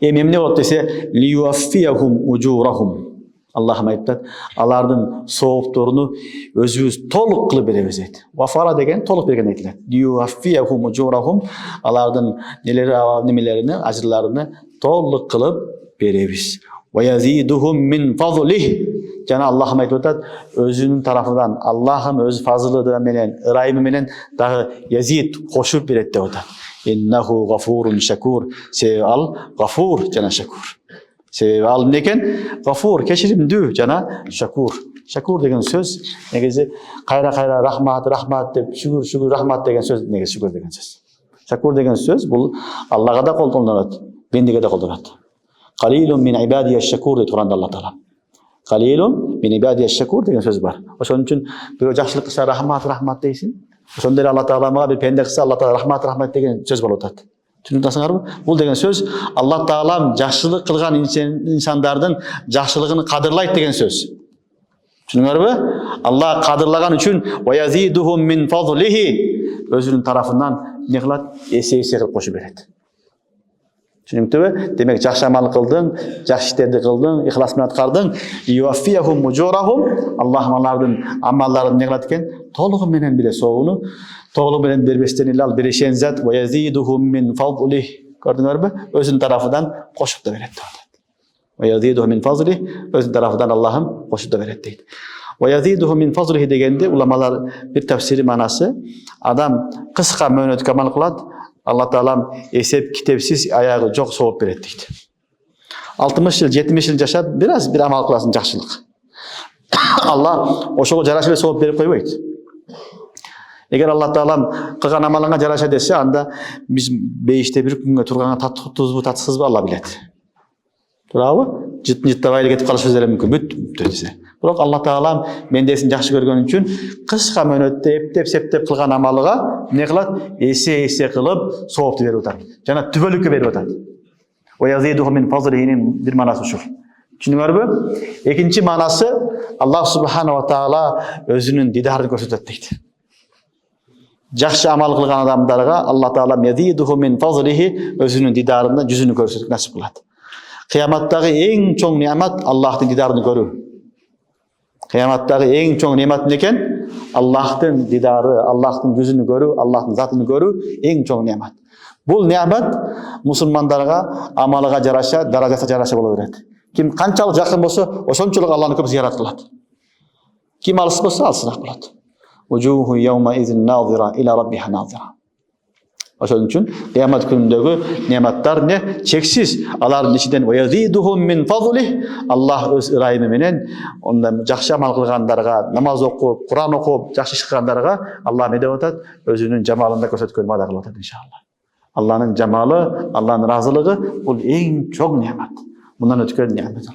Emne bolot dese liyuwaffiyahum ujurahum. Allah'ım ayttat, alardın soğuktorunu özümüz toluk kılıp berебiz deydi. Vafara degen toluk bergen aytilat. Liyuwaffiyahum ujurahum, alardın nemelerini, ajırlarını toluk kılıp berебiz. Ve yaziduhum min fadlih. Jana Allah'ım ayttat, özünün tarafından Allah'ım öz fazılığı menen, ırayımı menen dağı yazid koşup beret deydi. İnnehu gafurun şakur. Sebebi al gafur jana şakur. Sebebi al neken? Gafur, keşirimdүү jana şakur. Şakur degen söz negezi kayra rahmat dep şükür rahmat degen söz negezi şükür degen söz. Şakur degen söz bul Allah'a da koltonlanat, bendige de koltonat. Qalilun min ibadiyeş şakur deydi Kur'an'da Allah Teala. Qalilun min ibadiyeş şakur degen söz var. Oşon üçün bir jakşılık kılsa rahmat deysin. Oşonda Allah Teala'ma bir pende kılsa Allah Teala rahmat degen söz bolup atat. Tushundasыңарбы? Бул деген сөз Аллах Таалам жакшылык кылган инсандардын жакшылыгын кадырлайт деген сөз. Түшүндүңөрбү? Аллах кадырлаган үчүн ваязидухум мин фазлихи өзүнүн тарафынан эмне кылат? Эсе кылып кошуп берет. Түшүнүктүбү? Демек жакшы амал кылдың, жакшы иштерди кылдың, ихлас менен аткардың, юаффияхум мужурахум, Аллах алардын амалдарын эмне кылат экен? Толугу менен биле соогуну Toğlu bilen berbestен ilal bereşen zat ve yaziduhum min fadlih. Gördüңөрбү? Özün tarafından koşup da beret. Ve yaziduhum min fadlih, özün tarafından Allah'ım koşup da beret deydi. Ve yaziduhum min fadlih degende ulamalar bir tefsiri manası adam kıska möhnöt kamal kılat, Allah Teala esep kitepsiz ayağı çok soğup beret deydi. 60 yıl, 70 yıl yaşap biraz bir amal kılasın jakşılık. Allah oşoğu jaraşıp soğup berip koybaydı. Eğer Allah Teala kılgan amalına jaraşa dese anda biz beyişte bir günge turgana tuzbu tatsızbı Allah bilet. Turabı? Jıttavaylı ketip kalışı üzere mümkün. Büt dese. Biroq Allah Teala mendesin jakşı görgön üçün kıska mönötte eptep kılgan amalıga ne kılat? Ese kılıp soğuptu berip atat. Jana tübölükke berip atat. Ve yaziduhum min fazlihinin bir manası şu. Düşündüңөрбү? Ekinci manası Allah Subhanahu wa Taala özünün didarını gösterdi deydi. Jakşı amal kılgan adamlarga Allah Taala yaziduhum min fazlihi özünün didarında yüzünü görsetip nasip kılat. Kıyamatdagi en çoğ nimet Allah'ın didarını görü. Kıyamatdagi en çoğ nimet neken? Allah'ın didarı, Allah'ın yüzünü görü, Allah'ın zatını görü en çoğ nimet. Bu nimet musulmanlarga amalıga jaraşa, darajasına jaraşa bola berет. Kim kançalık jakın bolsa, oşonçoluk Allah'ını köp ziyaret kılat. Kim alыс bolsa, alsırak bolat. Wujuhu yawma izin nazira ila rabbiha nazira. Oşon üçün kıyamet günündeki nimetler ne? Çeksiz. Aların içinden ve yaziduhum min fadlih. Allah öz ırayımı menen ondan jakşı amal kılganlarga, namaz okup, Kur'an okup, jakşı iş kılganlarga Allah ne dep atat? Özünün jamalında görsetkön vada kılıp atat inşallah. Allah'ın jamalı, Allah'ın razılığı bu en çok nimet. Bundan ötürü nimet.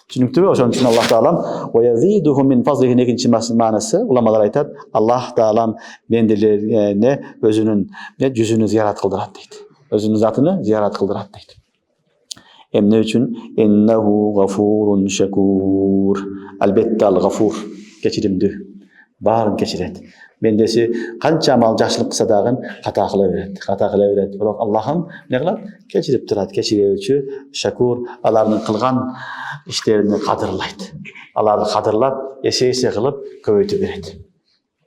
Düşünüktübü? Oşon üçün Allah Teala ve yaziduhum min fazlihin ekinci manası ulamalar aytat Allah Teala bendilerine özünün yüzünü ziyaret kıldırat deydi. Özünün zatını ziyaret kıldırat deydi. Emne üçün ennehu gafurun şakur. Elbette al gafur. Keçirimdүү. Barın keçiret. Bendesi kança amal jakşılık kılsa dagın hata kılaveret. Biroq Allah'ım ne kılat? Keçirip turat. Keçirevçi şakur alarının kılgan işlerini kadırlaydı. Alarını kadırlap, ese kılıp köbeytip beredi.